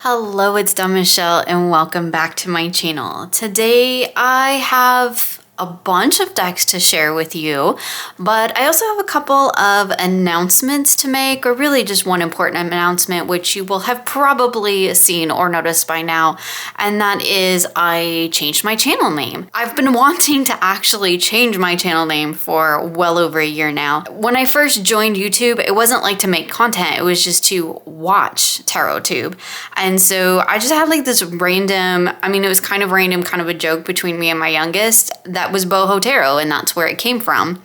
Hello, it's Dawn Michelle and welcome back to my channel. Today I have a bunch of decks to share with you, but I also have a couple of announcements to make, or really just one important announcement, which you will have probably seen or noticed by now, and that is I changed my channel name. I've been wanting to actually change my channel name for well over a year now. When I first joined YouTube, it wasn't like to make content, it was just to watch TarotTube. And so I just had like this random, it was kind of random, kind of a joke between me and my youngest that was Boho Tarot, and that's where it came from.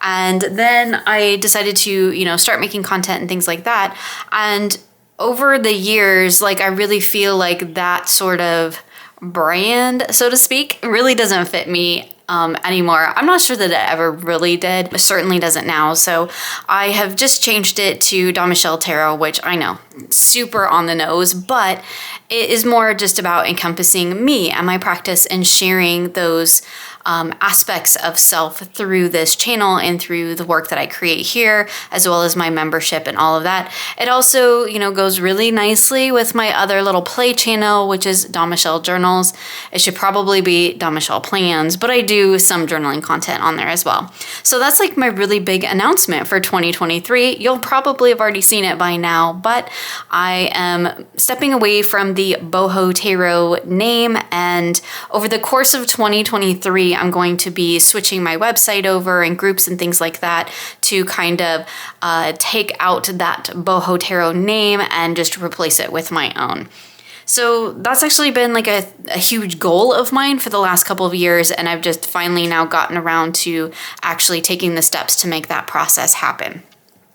And then I decided to, start making content and things like that. And over the years, I really feel like that sort of brand, so to speak, really doesn't fit me anymore. I'm not sure that it ever really did. It certainly doesn't now. So I have just changed it to Dawn Michelle Tarot, which I know, super on the nose, but it is more just about encompassing me and my practice and sharing those aspects of self through this channel and through the work that I create here, as well as my membership and all of that. It also, goes really nicely with my other little play channel, which is Dawn Michelle Journals. It should probably be Dawn Michelle Plans, but I do some journaling content on there as well. So that's like my really big announcement for 2023. You'll probably have already seen it by now, but I am stepping away from the Boho Tarot name, and over the course of 2023, I'm going to be switching my website over and groups and things like that to kind of take out that Boho Tarot name and just replace it with my own. So that's actually been like a huge goal of mine for the last couple of years, and I've just finally now gotten around to actually taking the steps to make that process happen.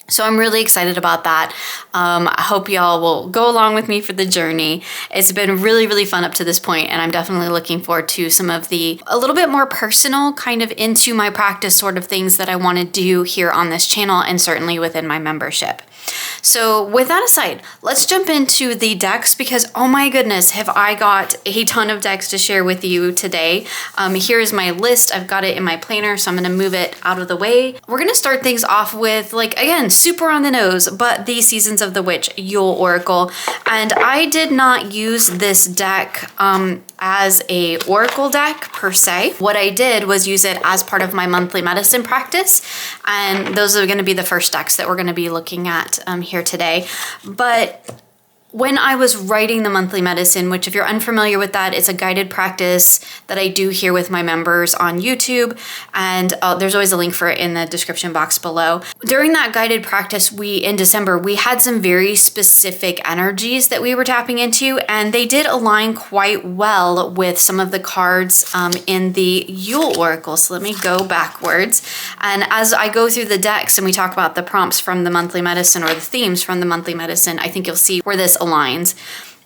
So I'm really excited about that. I hope y'all will go along with me for the journey. It's been really, really fun up to this point, and I'm definitely looking forward to some of the a little bit more personal, kind of into my practice sort of things that I want to do here on this channel and certainly within my membership. So with that aside, let's jump into the decks because, oh my goodness, have I got a ton of decks to share with you today. Here's my list. I've got it in my planner, so I'm going to move it out of the way. We're going to start things off with, again, super on the nose, but the Seasons of the Witch Yule Oracle. And I did not use this deck as a oracle deck per se. What I did was use it as part of my monthly medicine practice, and those are going to be the first decks that we're going to be looking at here today. But when I was writing the monthly medicine, which if you're unfamiliar with that, it's a guided practice that I do here with my members on YouTube, and there's always a link for it in the description box below. During that guided practice, in December, we had some very specific energies that we were tapping into, and they did align quite well with some of the cards in the Yule Oracle. So let me go backwards. And as I go through the decks and we talk about the prompts from the monthly medicine or the themes from the monthly medicine, I think you'll see where this aligns.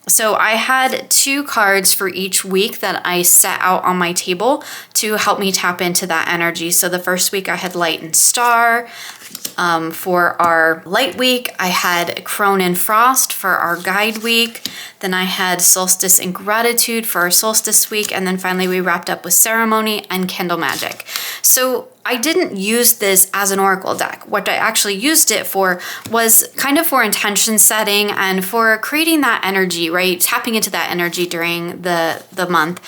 So I had 2 cards for each week that I set out on my table to help me tap into that energy. So the first week I had Light and Star. For our light week, I had Crone and Frost for our guide week. Then I had Solstice and Gratitude for our solstice week. And then finally we wrapped up with Ceremony and Candle Magic. So I didn't use this as an oracle deck. What I actually used it for was kind of for intention setting and for creating that energy, right? Tapping into that energy during the month.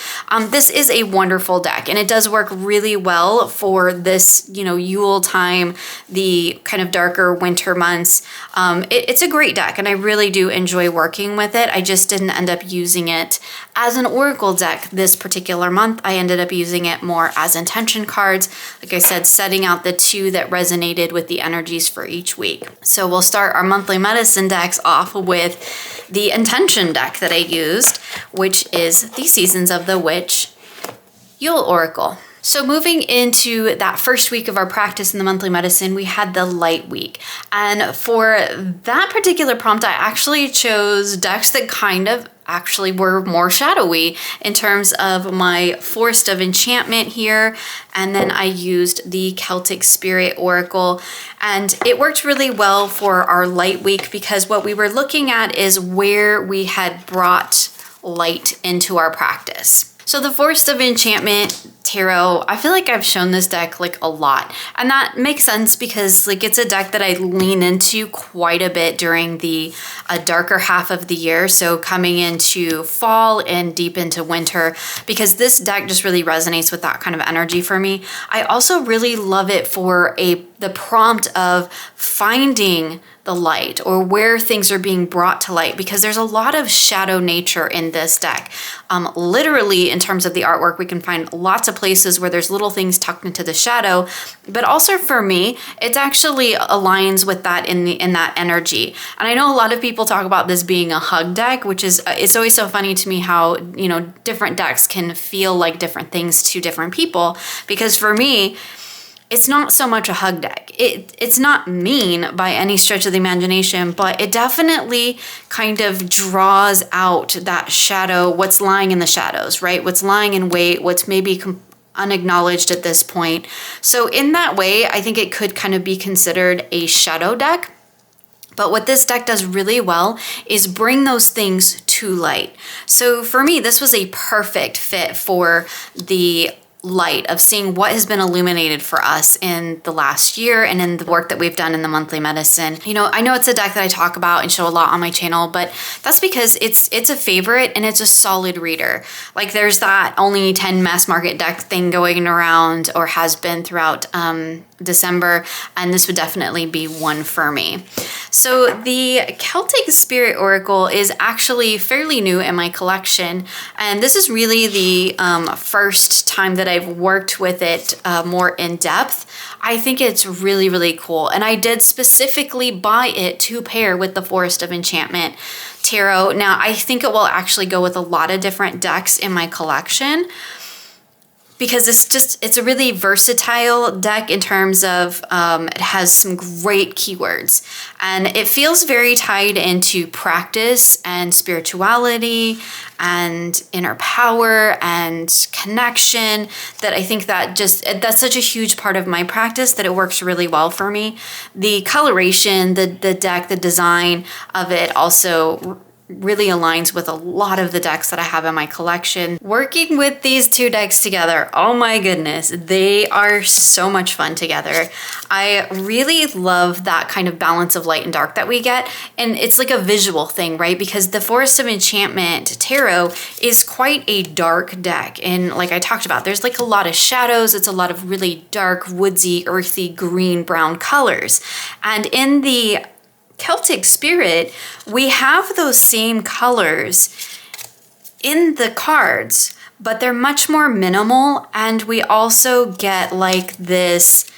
This is a wonderful deck, and it does work really well for this, Yule time, the kind of darker winter months. It's a great deck, and I really do enjoy working with it. I just didn't end up using it as an oracle deck this particular month. I ended up using it more as intention cards. Like I said, setting out the 2 that resonated with the energies for each week. So we'll start our monthly medicine decks off with the intention deck that I used, which is the Seasons of the Witch Yule Oracle. So moving into that first week of our practice in the monthly medicine, we had the light week. And for that particular prompt, I actually chose decks that kind of actually were more shadowy in terms of my Forest of Enchantment here. And then I used the Celtic Spirit Oracle. And it worked really well for our light week because what we were looking at is where we had brought light into our practice. So the Forest of Enchantment Tarot, I feel like I've shown this deck like a lot, and that makes sense because like it's a deck that I lean into quite a bit during the darker half of the year, so coming into fall and deep into winter, because this deck just really resonates with that kind of energy for me. I also really love it for the prompt of finding the light, or where things are being brought to light, because there's a lot of shadow nature in this deck. Literally, in terms of the artwork, we can find lots of places where there's little things tucked into the shadow, but also for me, it actually aligns with that in that energy. And I know a lot of people talk about this being a hug deck, which is, it's always so funny to me how, you know, different decks can feel like different things to different people, because for me, it's not so much a hug deck. It's not mean by any stretch of the imagination, but it definitely kind of draws out that shadow, what's lying in the shadows, right? What's lying in wait, what's maybe unacknowledged at this point. So in that way, I think it could kind of be considered a shadow deck. But what this deck does really well is bring those things to light. So for me, this was a perfect fit for the light of seeing what has been illuminated for us in the last year and in the work that we've done in the monthly medicine. You know, I know it's a deck that I talk about and show a lot on my channel, but that's because it's a favorite and it's a solid reader. Like there's that only 10 mass market deck thing going around, or has been throughout December, and this would definitely be one for me. So the Celtic Spirit Oracle is actually fairly new in my collection, and this is really the first time that I've worked with it more in depth. I think it's really, really cool, and I did specifically buy it to pair with the Forest of Enchantment Tarot. Now, I think it will actually go with a lot of different decks in my collection, because it's a really versatile deck in terms of it has some great keywords, and it feels very tied into practice and spirituality and inner power and connection, that I think that's such a huge part of my practice that it works really well for me. The coloration, the deck, the design of it also really aligns with a lot of the decks that I have in my collection. Working with these two decks together, oh my goodness, they are so much fun together. I really love that kind of balance of light and dark that we get, and it's like a visual thing, right? Because the Forest of Enchantment Tarot is quite a dark deck, and like I talked about, there's like a lot of shadows, it's a lot of really dark, woodsy, earthy, green, brown colors. And in the Celtic Spirit, we have those same colors in the cards, but they're much more minimal, and we also get like this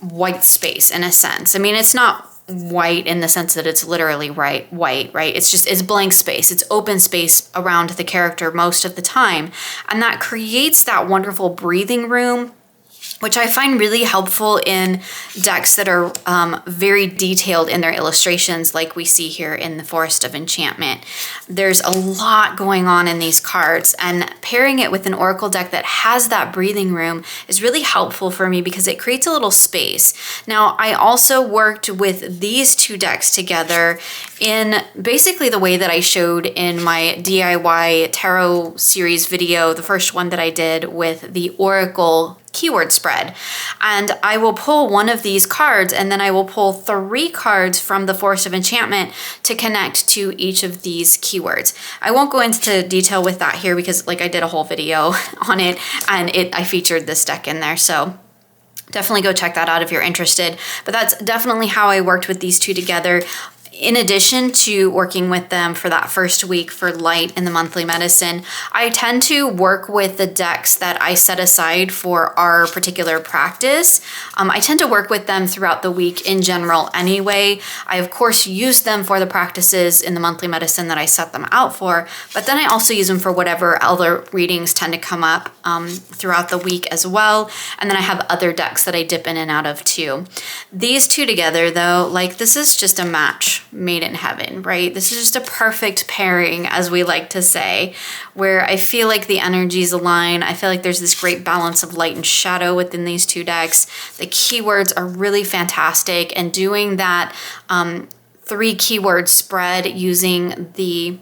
white space in a sense. I mean, it's not white in the sense that it's literally white, right? It's blank space. It's open space around the character most of the time, and that creates that wonderful breathing room, which I find really helpful in decks that are very detailed in their illustrations, like we see here in the Forest of Enchantment. There's a lot going on in these cards, and pairing it with an oracle deck that has that breathing room is really helpful for me because it creates a little space. Now, I also worked with these two decks together in basically the way that I showed in my DIY tarot series video, the first one that I did with the oracle keyword spread. And I will pull one of these cards, and then I will pull 3 cards from the Forest of Enchantment to connect to each of these keywords. I won't go into detail with that here because like I did a whole video on it, and I featured this deck in there. So definitely go check that out if you're interested. But that's definitely how I worked with these two together. In addition to working with them for that first week for light in the monthly medicine, I tend to work with the decks that I set aside for our particular practice. I tend to work with them throughout the week in general anyway. I, of course, use them for the practices in the monthly medicine that I set them out for, but then I also use them for whatever other readings tend to come up throughout the week as well. And then I have other decks that I dip in and out of too. These two together, though, like this is just a match made in heaven, right? This is just a perfect pairing, as we like to say, where I feel like the energies align. I feel like there's this great balance of light and shadow within these two decks. The keywords are really fantastic, and doing that 3 keyword spread using the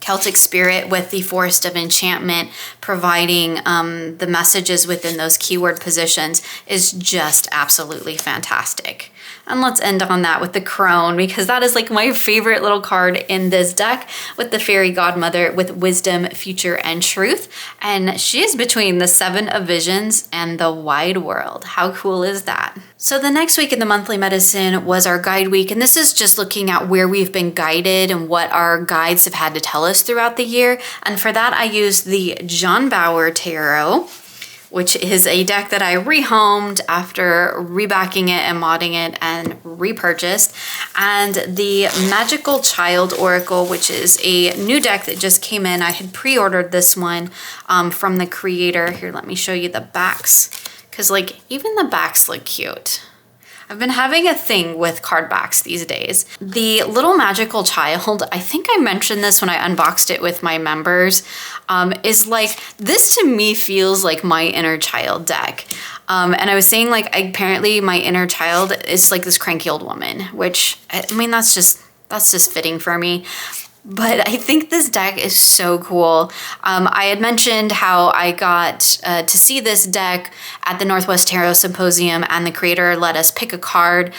Celtic Spirit with the Forest of Enchantment, providing the messages within those keyword positions is just absolutely fantastic. And let's end on that with the Crone, because that is like my favorite little card in this deck, with the Fairy Godmother with Wisdom, Future, and Truth. And she is between the Seven of Visions and the Wide World. How cool is that? So the next week in the monthly medicine was our guide week, and this is just looking at where we've been guided and what our guides have had to tell us throughout the year. And for that, I used the John Bauer Tarot, which is a deck that I rehomed after rebacking it and modding it and repurchased, and the Magical Child Oracle, which is a new deck that just came in. I had pre-ordered this one from the creator. Here, let me show you the backs, because like even the backs look cute. I've been having a thing with card backs these days. The Little Magical Child, I think I mentioned this when I unboxed it with my members, is like, this to me feels like my inner child deck. And I was saying like, apparently my inner child is like this cranky old woman, which, I mean, that's just fitting for me. But I think this deck is so cool. I had mentioned how I got to see this deck at the Northwest Tarot Symposium, and the creator let us pick a card.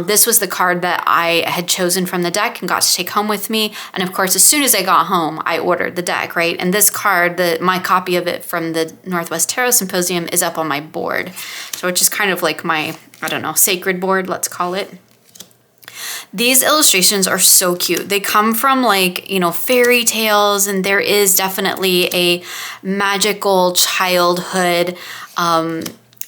This was the card that I had chosen from the deck and got to take home with me. And of course, as soon as I got home, I ordered the deck, right? And this card, my copy of it from the Northwest Tarot Symposium, is up on my board. So it's just kind of like my, I don't know, sacred board, let's call it. These illustrations are so cute. They come from like, you know, fairy tales, and there is definitely a magical childhood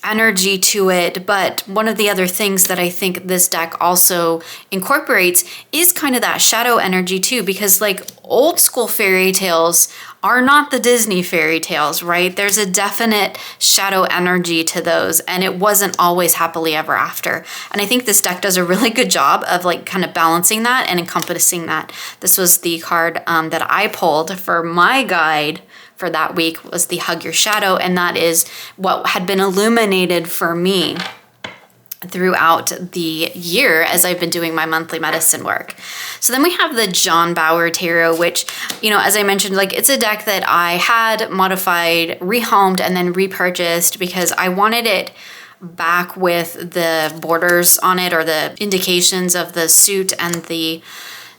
energy to it. But one of the other things that I think this deck also incorporates is kind of that shadow energy too, because like old school fairy tales are not the Disney fairy tales, right? There's a definite shadow energy to those, and it wasn't always happily ever after. And I think this deck does a really good job of like kind of balancing that and encompassing that. This was the card that I pulled for my guide for that week, was the Hug Your Shadow, and that is what had been illuminated for me throughout the year as I've been doing my monthly medicine work. So then we have the John Bauer Tarot, which, you know, as I mentioned, like it's a deck that I had modified, rehomed, and then repurchased because I wanted it back with the borders on it, or the indications of the suit and the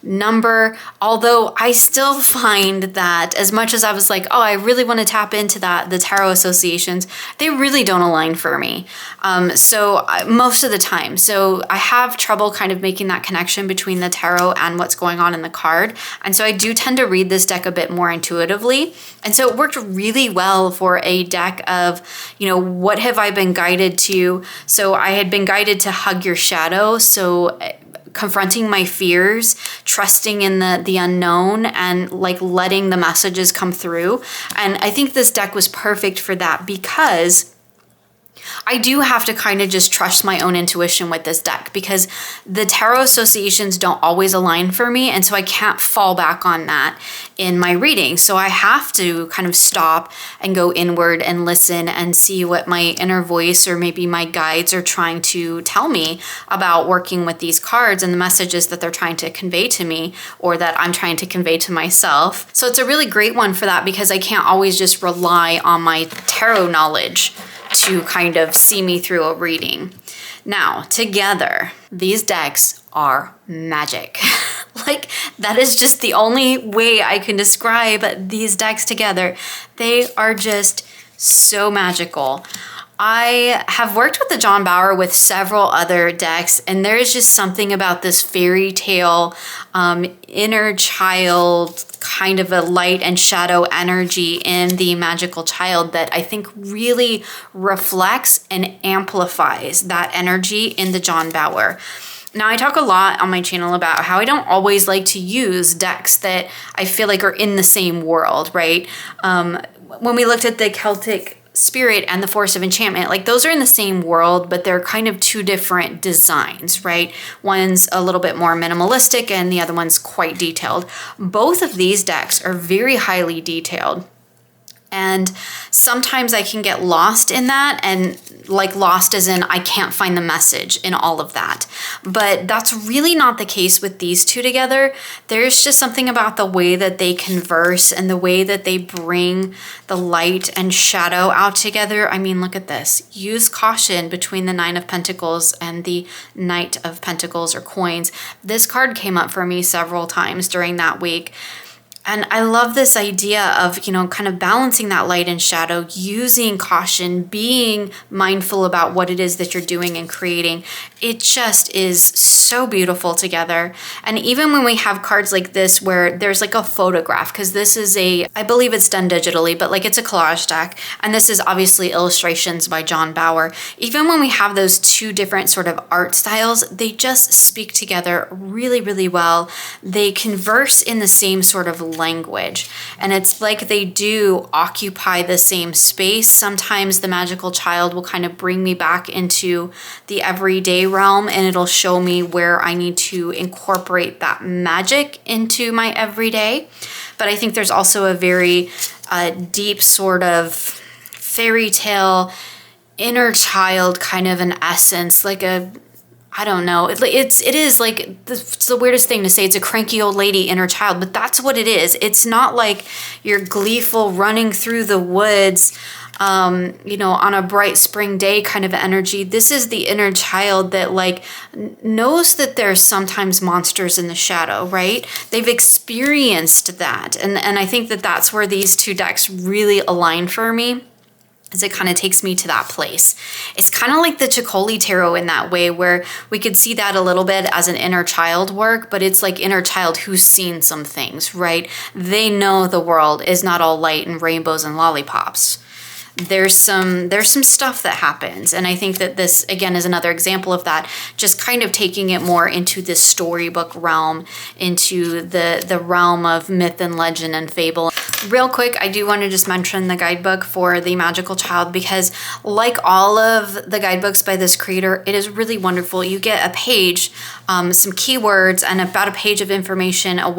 number. Although I still find that as much as I was like, oh, I really want to tap into that, the tarot associations, they really don't align for me. Most of the time. So I have trouble kind of making that connection between the tarot and what's going on in the card. And so I do tend to read this deck a bit more intuitively. And so it worked really well for a deck of, you know, what have I been guided to? So I had been guided to Hug Your Shadow. So confronting my fears, trusting in the unknown, and like letting the messages come through. And I think this deck was perfect for that, because I do have to kind of just trust my own intuition with this deck, because the tarot associations don't always align for me. And so I can't fall back on that in my reading. So I have to kind of stop and go inward and listen and see what my inner voice or maybe my guides are trying to tell me about working with these cards and the messages that they're trying to convey to me, or that I'm trying to convey to myself. So it's a really great one for that, because I can't always just rely on my tarot knowledge to kind of see me through a reading. Now, together, these decks are magic. Like, that is just the only way I can describe these decks together. They are just so magical. I have worked with the John Bauer with several other decks, and there is just something about this fairy tale, inner child, kind of a light and shadow energy in the Magical Child that I think really reflects and amplifies that energy in the John Bauer. Now, I talk a lot on my channel about how I don't always like to use decks that I feel like are in the same world, right? When we looked at the Celtic Spirit and the Forest of Enchantment, like those are in the same world, but they're kind of two different designs, right? One's a little bit more minimalistic and the other one's quite detailed. Both of these decks are very highly detailed. And sometimes I can get lost in that, and like lost as in I can't find the message in all of that. But that's really not the case with these two together. There's just something about the way that they converse and the way that they bring the light and shadow out together. I mean, look at this. Use caution between the Nine of Pentacles and the Knight of Pentacles or coins. This card came up for me several times during that week. And I love this idea of, kind of balancing that light and shadow, using caution, being mindful about what it is that you're doing and creating. It just is so beautiful together. And even when we have cards like this where there's like a photograph, because this is I believe it's done digitally, but like it's a collage deck. And this is obviously illustrations by John Bauer. Even when we have those two different sort of art styles, they just speak together really, really well. They converse in the same sort of language, and it's like they do occupy the same space. Sometimes the magical child will kind of bring me back into the everyday realm, and it'll show me where I need to incorporate that magic into my everyday. But I think there's also a very deep sort of fairy tale inner child kind of an essence, like I don't know. It is like, it's the weirdest thing to say. It's a cranky old lady inner child, but that's what it is. It's not like you're gleeful running through the woods, on a bright spring day kind of energy. This is the inner child that like knows that there's sometimes monsters in the shadow, right? They've experienced that. And I think that that's where these two decks really align for me. As it kind of takes me to that place. It's kind of like the Chicoli Tarot in that way, where we could see that a little bit as an inner child work, but it's like inner child who's seen some things, right? They know the world is not all light and rainbows and lollipops. There's some stuff that happens. And I think that this, again, is another example of that, just kind of taking it more into this storybook realm, into the realm of myth and legend and fable. Real quick, I do want to just mention the guidebook for the magical child, because like all of the guidebooks by this creator, it is really wonderful. You get a page, some keywords, and about a page of information, as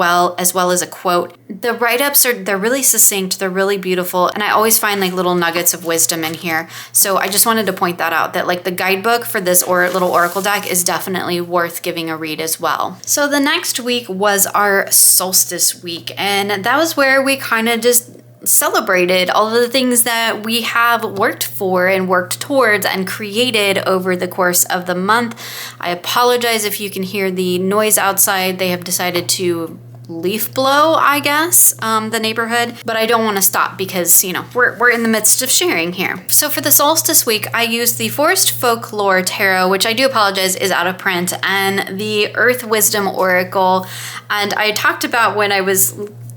well as a quote. The write-ups they're really succinct, they're really beautiful, and I always find like little nuggets of wisdom in here. So I just wanted to point that out, that like the guidebook for this little oracle deck is definitely worth giving a read as well. So the next week was our solstice week, and that was where we kind of just celebrated all of the things that we have worked for and worked towards and created over the course of the month. I apologize if you can hear the noise outside. They have decided to leaf blow, I guess, the neighborhood, but I don't want to stop because, we're in the midst of sharing here. So for the solstice week, I used the Forest Folklore Tarot, which I do apologize is out of print, and the Earth Wisdom Oracle. And I talked about when I was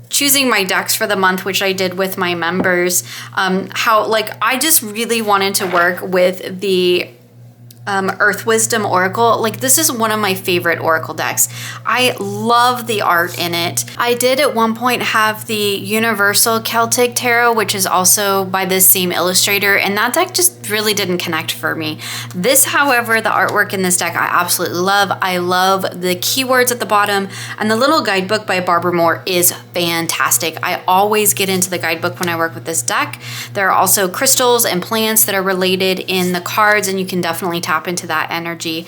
choosing my decks for the month, which I did with my members, how like I just really wanted to work with the Earth Wisdom Oracle. Like this is one of my favorite oracle decks. I love the art in it. I did at one point have the Universal Celtic Tarot, which is also by this same illustrator, and that deck just really didn't connect for me. This, however, the artwork in this deck I absolutely love. I love the keywords at the bottom, and the little guidebook by Barbara Moore is fantastic. I always get into the guidebook when I work with this deck. There are also crystals and plants that are related in the cards, and you can definitely tap into that energy.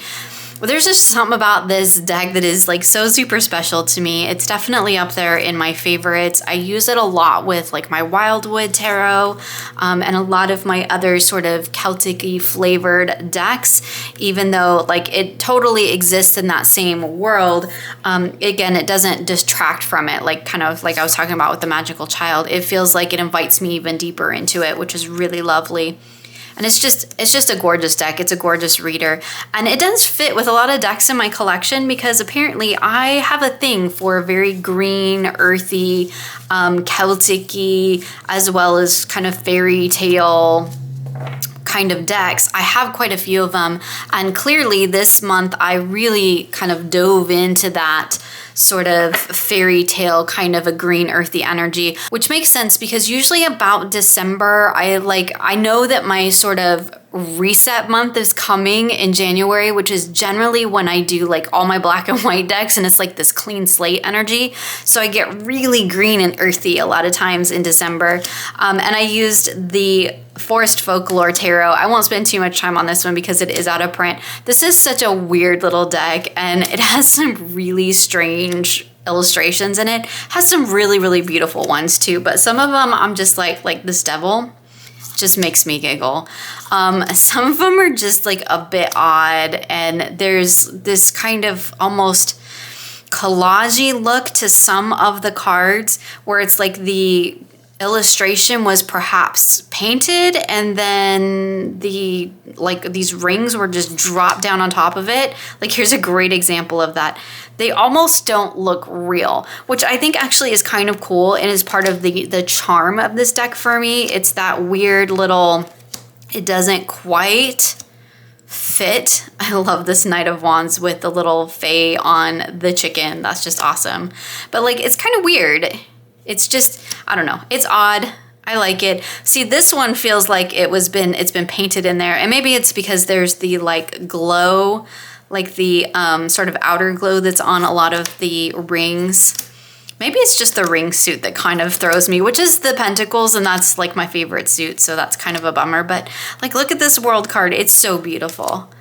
But there's just something about this deck that is like so super special to me. It's definitely up there in my favorites. I use it a lot with like my Wildwood Tarot and a lot of my other sort of Celtic-y flavored decks, even though like it totally exists in that same world. Again, it doesn't distract from it, like kind of like I was talking about with the magical child. It feels like it invites me even deeper into it, which is really lovely. And it's just a gorgeous deck. It's a gorgeous reader. And it does fit with a lot of decks in my collection because apparently I have a thing for very green, earthy, Celtic-y, as well as kind of fairy tale kind of decks. I have quite a few of them. And clearly this month I really kind of dove into that sort of fairy tale kind of a green earthy energy, which makes sense because usually about December, I know that my sort of reset month is coming in January, which is generally when I do like all my black and white decks, and it's like this clean slate energy. So I get really green and earthy a lot of times in December. And I used the Forest Folklore Tarot. I won't spend too much time on this one because it is out of print. This is such a weird little deck, and it has some really strange illustrations in it. Has some really, really beautiful ones too, but some of them I'm just like this devil just makes me giggle. Some of them are just like a bit odd, and there's this kind of almost collage-y look to some of the cards where it's like the illustration was perhaps painted and then these rings were just dropped down on top of it. Like here's a great example of that. They almost don't look real, which I think actually is kind of cool and is part of the charm of this deck for me. It's that weird little, it doesn't quite fit. I love this Knight of Wands with the little fae on the chicken. That's just awesome. But like, it's kind of weird. It's just, I don't know. It's odd. I like it. See, this one feels like it's been painted in there, and maybe it's because there's the like glow, like the sort of outer glow that's on a lot of the rings. Maybe it's just the ring suit that kind of throws me, which is the Pentacles, and that's like my favorite suit, so that's kind of a bummer. But like, look at this World card. It's so beautiful.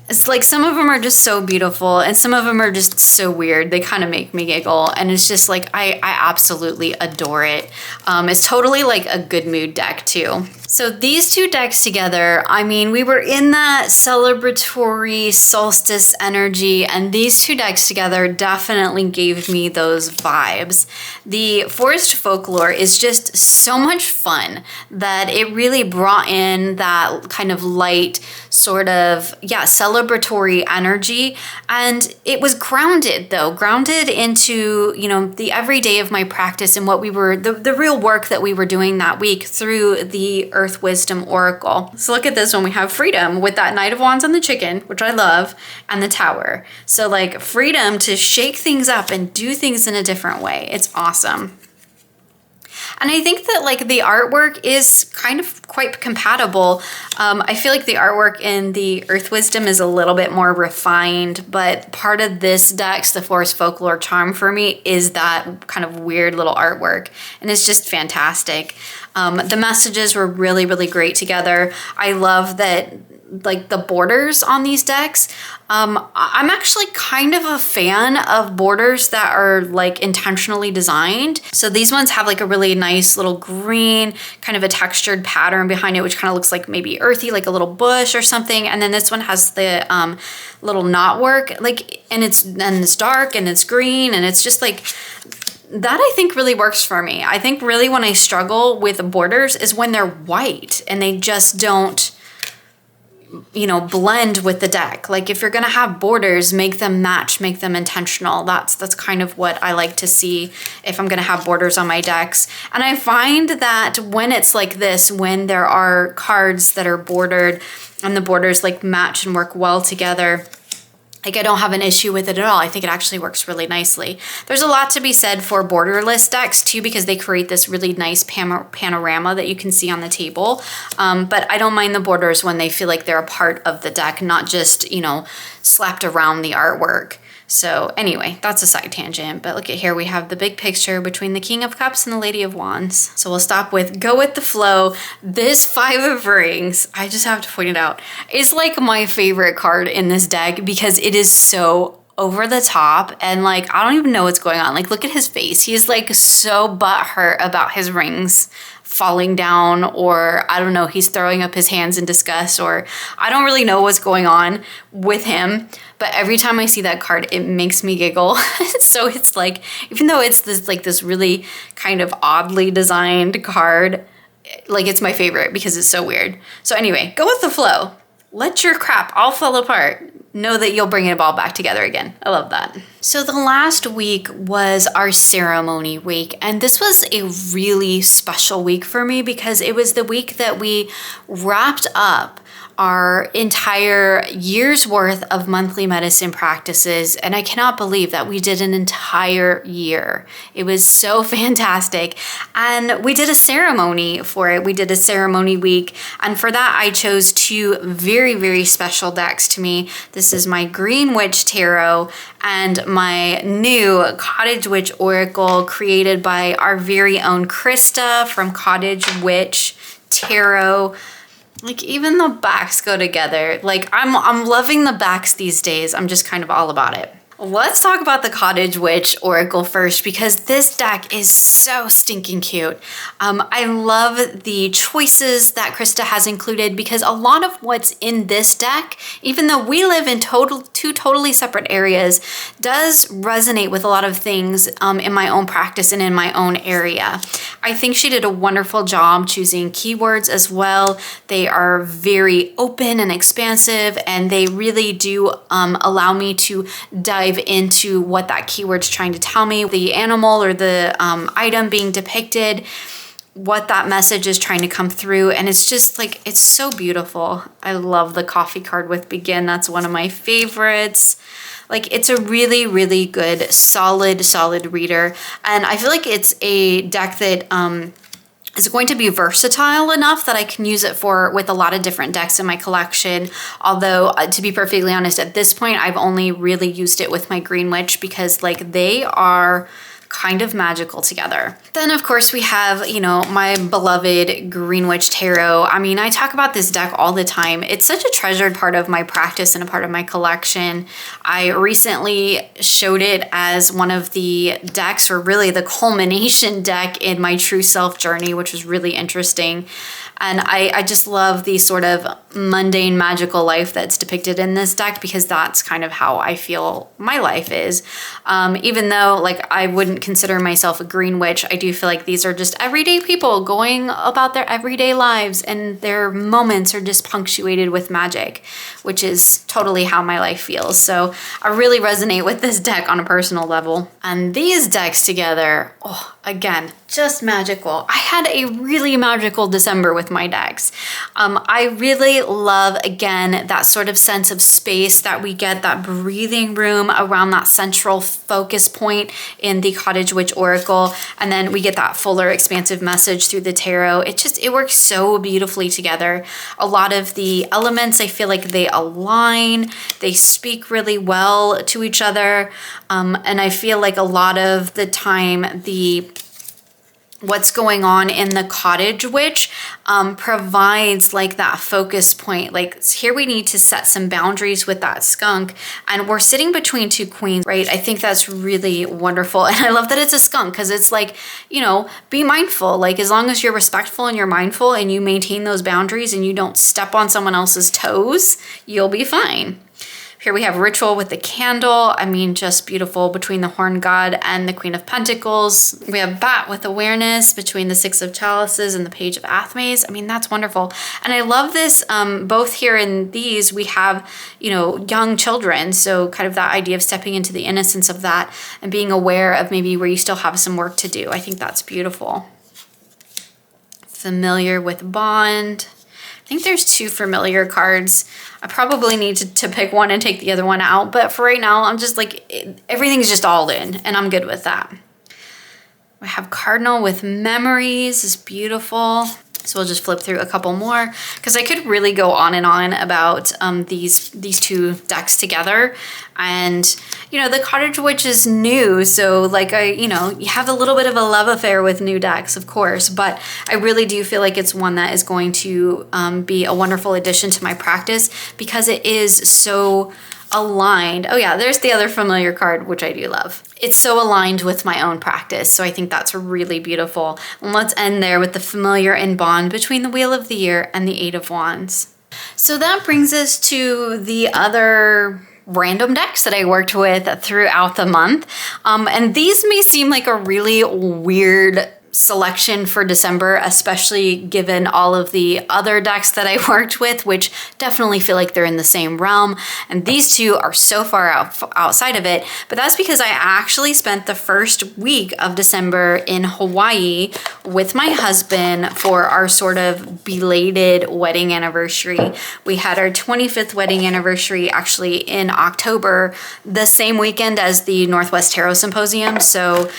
It's like some of them are just so beautiful and some of them are just so weird. They kind of make me giggle, and it's just like I absolutely adore it. It's totally like a good mood deck too. So these two decks together, I mean, we were in that celebratory solstice energy, and these two decks together definitely gave me those vibes. The Forest Folklore is just so much fun that it really brought in that kind of light sort of, celebratory energy. And it was grounded though, grounded into, you know, the everyday of my practice and what we were, the real work that we were doing that week through the Earth Wisdom Oracle. So look at this one. We have freedom with that Knight of Wands on the chicken, which I love, and the Tower. So like freedom to shake things up and do things in a different way. It's awesome. And I think that like the artwork is kind of quite compatible. I feel like the artwork in the Earth Wisdom is a little bit more refined, but part of this deck's, the Forest Folklore charm for me, is that kind of weird little artwork. And it's just fantastic. The messages were really, really great together. I love that like the borders on these decks. I'm actually kind of a fan of borders that are like intentionally designed. So these ones have like a really nice little green, kind of a textured pattern behind it, which kind of looks like maybe earthy, like a little bush or something. And then this one has the little knot work, like, and it's dark and it's green, and it's just like, that I think really works for me. I think really when I struggle with borders is when they're white and they just don't, you know, blend with the deck. Like if you're gonna have borders, make them match, make them intentional. That's kind of what I like to see if I'm gonna have borders on my decks. And I find that when it's like this, when there are cards that are bordered and the borders like match and work well together, like I don't have an issue with it at all. I think it actually works really nicely. There's a lot to be said for borderless decks too, because they create this really nice panorama that you can see on the table. But I don't mind the borders when they feel like they're a part of the deck, not just, you know, slapped around the artwork. So anyway, that's a side tangent, but look at here, we have the big picture between the King of Cups and the Lady of Wands. So we'll stop with go with the flow. This Five of Rings, I just have to point it out, is like my favorite card in this deck because it is so over the top and like, I don't even know what's going on. Like, look at his face. He's like so butthurt about his rings falling down, or I don't know, he's throwing up his hands in disgust, or I don't really know what's going on with him. But every time I see that card, it makes me giggle. So it's like, even though it's this really kind of oddly designed card, like it's my favorite because it's so weird. So anyway, go with the flow. Let your crap all fall apart. Know that you'll bring it all back together again. I love that. So the last week was our ceremony week, and this was a really special week for me because it was the week that we wrapped up our entire year's worth of monthly medicine practices. And I cannot believe that we did an entire year. It was so fantastic. And we did a ceremony for it. We did a ceremony week. And for that, I chose two very, very special decks to me. This is my Green Witch Tarot and my new Cottage Witch Oracle created by our very own Krista from Cottage Witch Tarot. Like, even the backs go together. Like, I'm loving the backs these days. I'm just kind of all about it. Let's talk about the Cottage Witch Oracle first, because this deck is so stinking cute. I love the choices that Krista has included, because a lot of what's in this deck, even though we live in two totally separate areas, does resonate with a lot of things in my own practice and in my own area. I think she did a wonderful job choosing keywords as well. They are very open and expansive, and they really do allow me to dive into what that keyword's trying to tell me, the animal or the item being depicted, what that message is trying to come through. And it's just like, it's so beautiful. I love the coffee card with begin. That's one of my favorites. Like, it's a really, really good, solid reader. And I feel like it's a deck that is going to be versatile enough that I can use it with a lot of different decks in my collection. Although, to be perfectly honest, at this point, I've only really used it with my Green Witch, because like, they are kind of magical together. Then of course we have, you know, my beloved Green Witch Tarot. I mean, I talk about this deck all the time. It's such a treasured part of my practice and a part of my collection. I recently showed it as one of the decks, or really the culmination deck in my True Self journey, which was really interesting. And I just love the sort of mundane magical life that's depicted in this deck, because that's kind of how I feel my life is. Even though like I wouldn't consider myself a green witch, I do feel like these are just everyday people going about their everyday lives, and their moments are just punctuated with magic, which is totally how my life feels. So I really resonate with this deck on a personal level. And these decks together, oh, again, just magical. I had a really magical December with my decks. I really love, again, that sort of sense of space that we get, that breathing room around that central focus point in the Cottage Witch Oracle. And then we get that fuller, expansive message through the tarot. It works so beautifully together. A lot of the elements, I feel like they align, they speak really well to each other. And I feel like a lot of the time, what's going on in the Cottage Witch provides like that focus point. Like, here we need to set some boundaries with that skunk, and we're sitting between two queens, right? I think that's really wonderful. And I love that it's a skunk, because it's like, you know, be mindful. Like, as long as you're respectful and you're mindful and you maintain those boundaries and you don't step on someone else's toes, you'll be fine. Here we have Ritual with the candle. I mean, just beautiful, between the Horn God and the Queen of Pentacles. We have Bat with awareness between the Six of Chalices and the Page of Athmes. I mean, that's wonderful. And I love this, both here in these, we have, you know, young children. So kind of that idea of stepping into the innocence of that and being aware of maybe where you still have some work to do. I think that's beautiful. Familiar with Bond. I think there's two familiar cards. I probably need to pick one and take the other one out, but for right now, I'm just like, everything's just all in, and I'm good with that. We have Cardinal with Memories is beautiful. So we'll just flip through a couple more, because I could really go on and on about these two decks together. And, you know, the Cottage Witch is new, so like you have a little bit of a love affair with new decks, of course, but I really do feel like it's one that is going to be a wonderful addition to my practice, because it is so aligned. Oh yeah, there's the other familiar card, which I do love. It's so aligned with my own practice, so I think that's really beautiful. And let's end there with the familiar and Bond between the Wheel of the Year and the Eight of Wands. So that brings us to the other random decks that I worked with throughout the month. And these may seem like a really weird selection for December, especially given all of the other decks that I worked with, which definitely feel like they're in the same realm. And these two are so far outside of it. But that's because I actually spent the first week of December in Hawaii with my husband for our sort of belated wedding anniversary. We had our 25th wedding anniversary actually in October, the same weekend as the Northwest Tarot Symposium. So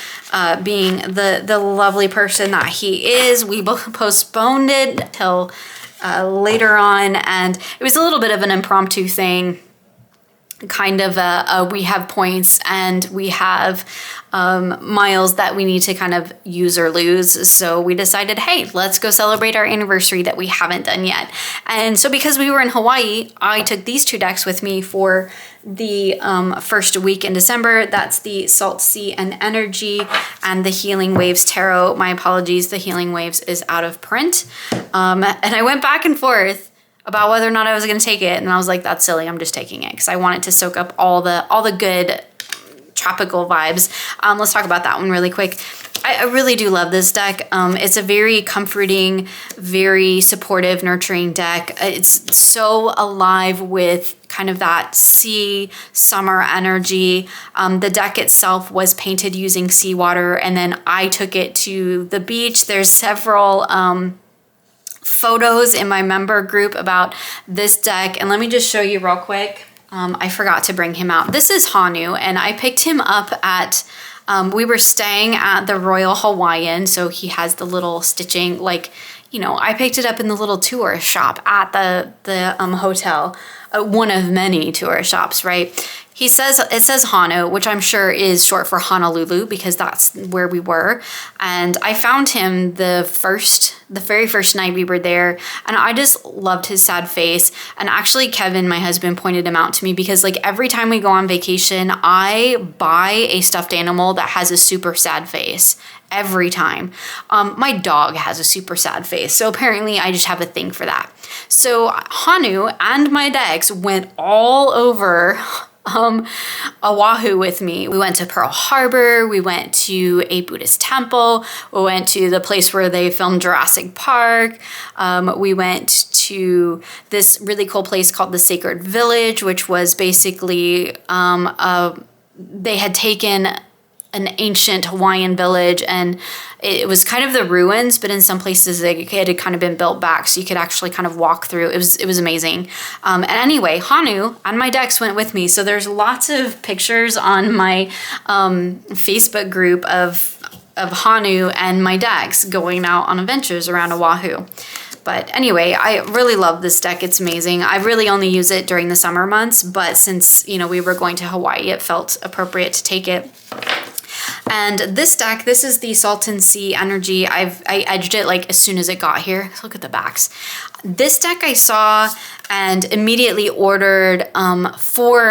being the lovely person that he is, we both postponed it till later on, and it was a little bit of an impromptu thing, kind of we have points and we have miles that we need to kind of use or lose. So we decided, hey, let's go celebrate our anniversary that we haven't done yet. And so because we were in Hawaii, I took these two decks with me for the first week in December. That's the Salt Sea and Energy and the Healing Waves Tarot. My apologies, the Healing Waves is out of print. And I went back and forth about whether or not I was going to take it, and I was like, that's silly, I'm just taking it because I want it to soak up all the good tropical vibes. Let's talk about that one really quick. I really do love this deck. It's a very comforting, very supportive, nurturing deck. It's so alive with kind of that sea summer energy. The deck itself was painted using seawater, and then I took it to the beach. There's several photos in my member group about this deck, and let me just show you real quick. I forgot to bring him out. This is Hanu, and I picked him up at we were staying at the Royal Hawaiian, so he has the little stitching, like, you know, I picked it up in the little tourist shop at the hotel, one of many tourist shops, right? It says Hano, which I'm sure is short for Honolulu because that's where we were. And I found him the very first night we were there, and I just loved his sad face. And actually Kevin, my husband, pointed him out to me because like every time we go on vacation, I buy a stuffed animal that has a super sad face. Every time. My dog has a super sad face, so apparently I just have a thing for that. So Hanu and my decks went all over Oahu with me. We went to Pearl Harbor, we went to a Buddhist temple, we went to the place where they filmed Jurassic Park, we went to this really cool place called the Sacred Village, which was basically they had taken an ancient Hawaiian village, and it was kind of the ruins, but in some places it had kind of been built back, so you could actually kind of walk through. It was amazing. And anyway, Hanu and my decks went with me, so there's lots of pictures on my Facebook group of Hanu and my decks going out on adventures around Oahu. But anyway, I really love this deck. It's amazing. I really only use it during the summer months, but since, you know, we were going to Hawaii, it felt appropriate to take it. And this deck, this is the Salt and Sea Energy. I edged it like as soon as it got here. Look at the backs. This deck I saw and immediately ordered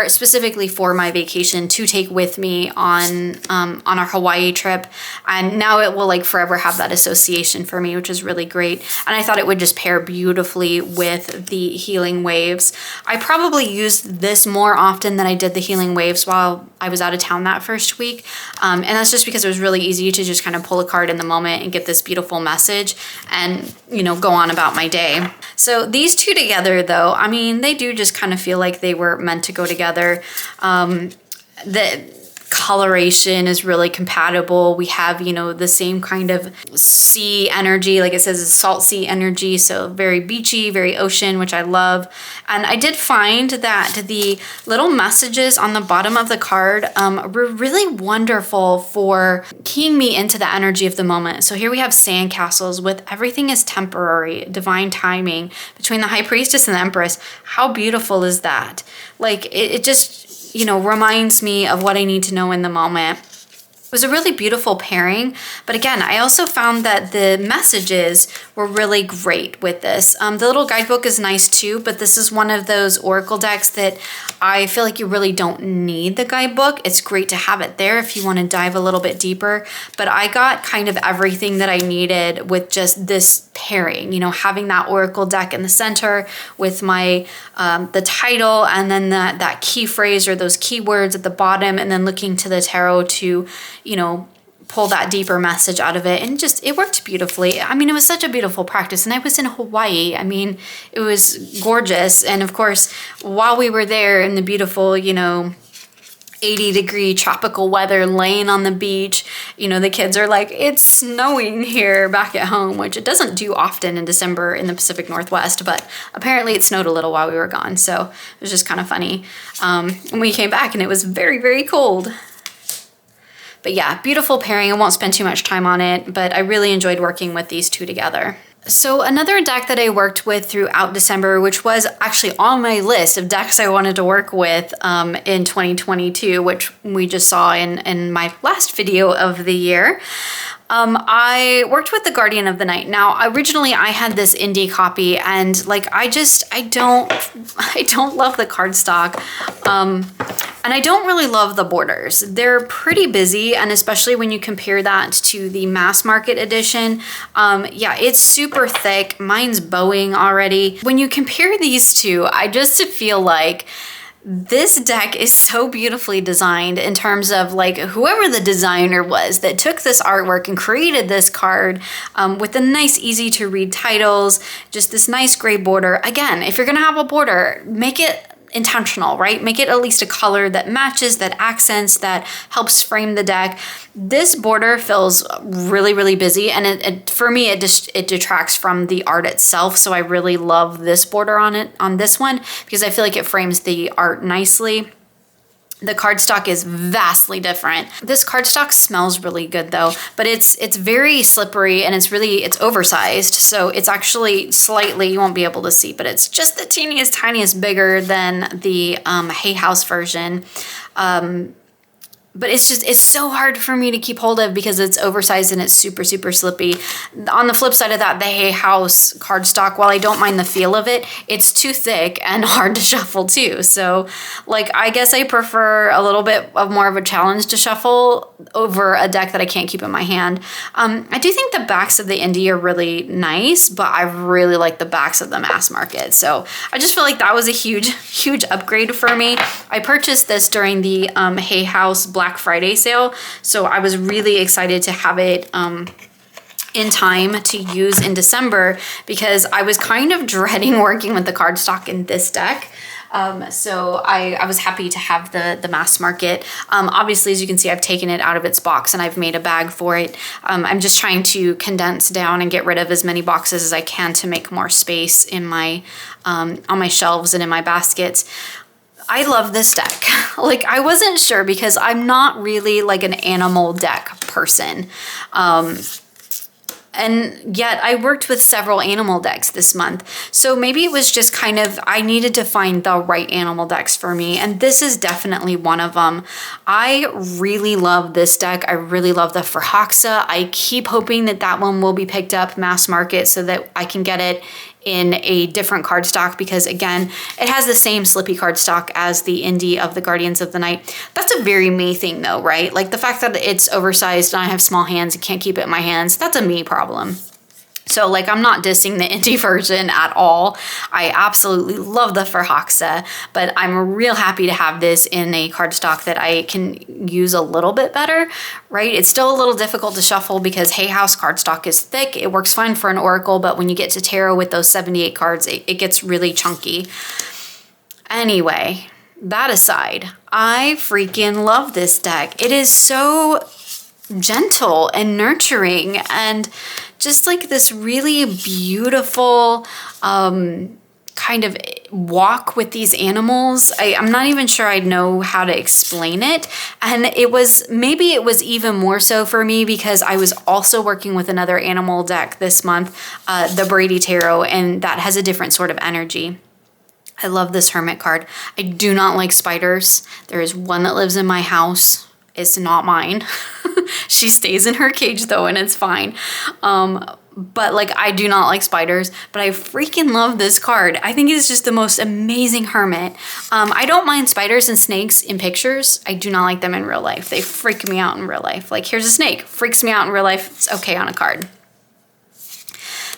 specifically for my vacation to take with me on our Hawaii trip, and now it will like forever have that association for me, which is really great. And I thought it would just pair beautifully with the Healing Waves. I probably used this more often than I did the Healing Waves while I was out of town that first week, and that's just because it was really easy to just kind of pull a card in the moment and get this beautiful message and, you know, go on about my day. So these two together, though, I mean, they do just kind of feel like they were meant to go together. The coloration is really compatible. We have, you know, the same kind of sea energy, like it says, it's Salt Sea Energy, so very beachy, very ocean, which I love. And I did find that the little messages on the bottom of the card were really wonderful for keying me into the energy of the moment. So here we have sandcastles with everything is temporary, divine timing between the High Priestess and the Empress. How beautiful is that? Like it just, you know, reminds me of what I need to know in the moment. It was a really beautiful pairing, but again, I also found that the messages were really great with this. The little guidebook is nice too, but this is one of those oracle decks that I feel like you really don't need the guidebook. It's great to have it there if you want to dive a little bit deeper, but I got kind of everything that I needed with just this pairing, you know, having that oracle deck in the center with my the title, and then that key phrase or those keywords at the bottom, and then looking to the tarot to, you know, pull that deeper message out of it, and just, it worked beautifully. I mean, it was such a beautiful practice, and I was in Hawaii. I mean, it was gorgeous. And of course, while we were there in the beautiful, you know, 80-degree tropical weather, laying on the beach, you know, the kids are like, it's snowing here back at home, which it doesn't do often in December in the Pacific Northwest, but apparently it snowed a little while we were gone. So it was just kind of funny. When we came back, and it was very, very cold. But yeah, beautiful pairing. I won't spend too much time on it, but I really enjoyed working with these two together. So another deck that I worked with throughout December, which was actually on my list of decks I wanted to work with in 2022, which we just saw in my last video of the year. I worked with the Guardian of the Night. Now, originally I had this indie copy, and like, I don't love the cardstock. And I don't really love the borders. They're pretty busy, and especially when you compare that to the mass market edition, yeah, it's super thick. Mine's bowing already. When you compare these two, I just feel like this deck is so beautifully designed in terms of like whoever the designer was that took this artwork and created this card with the nice, easy to read titles, just this nice gray border. Again, if you're gonna have a border, make it intentional, right? Make it at least a color that matches, that accents, that helps frame the deck. This border feels really, really busy, and for me, it detracts from the art itself. So I really love this border on this one, because I feel like it frames the art nicely. The cardstock is vastly different. This cardstock smells really good though, but it's very slippery, and it's oversized. So it's actually slightly, you won't be able to see, but it's just the teeniest, tiniest bigger than the Hay House version. But it's so hard for me to keep hold of because it's oversized and it's super, super slippy. On the flip side of that, the Hay House cardstock, while I don't mind the feel of it, it's too thick and hard to shuffle too. So like, I guess I prefer a little bit of more of a challenge to shuffle over a deck that I can't keep in my hand. I do think the backs of the indie are really nice, but I really like the backs of the mass market. So I just feel like that was a huge, huge upgrade for me. I purchased this during the Hay House Black Friday sale, so I was really excited to have it in time to use in December, because I was kind of dreading working with the cardstock in this deck. So I was happy to have the mass market. Obviously, as you can see, I've taken it out of its box and I've made a bag for it. I'm just trying to condense down and get rid of as many boxes as I can to make more space in my on my shelves and in my baskets. I love this deck. Like, I wasn't sure because I'm not really like an animal deck person. And yet I worked with several animal decks this month. So maybe it was just kind of, I needed to find the right animal decks for me. And this is definitely one of them. I really love this deck. I really love the Forhaxa. I keep hoping that that one will be picked up mass market so that I can get it in a different cardstock, because again, it has the same slippy cardstock as the indie of the Guardians of the Night. That's a very me thing though, right? Like the fact that it's oversized and I have small hands and can't keep it in my hands, that's a me problem. So like, I'm not dissing the indie version at all. I absolutely love the Forhaxa, but I'm real happy to have this in a cardstock that I can use a little bit better, right? It's still a little difficult to shuffle because Hay House cardstock is thick. It works fine for an oracle, but when you get to tarot with those 78 cards, it gets really chunky. Anyway, that aside, I freaking love this deck. It is so gentle and nurturing and just like this really beautiful kind of walk with these animals. I'm not even sure I know how to explain it. And maybe it was even more so for me because I was also working with another animal deck this month, the Brady Tarot, and that has a different sort of energy. I love this Hermit card. I do not like spiders. There is one that lives in my house. It's not mine. She stays in her cage though, and it's fine. But like, I do not like spiders, but I freaking love this card. I think it's just the most amazing hermit. I don't mind spiders and snakes in pictures. I do not like them in real life. They freak me out in real life. Like, here's a snake, freaks me out in real life. It's okay on a card.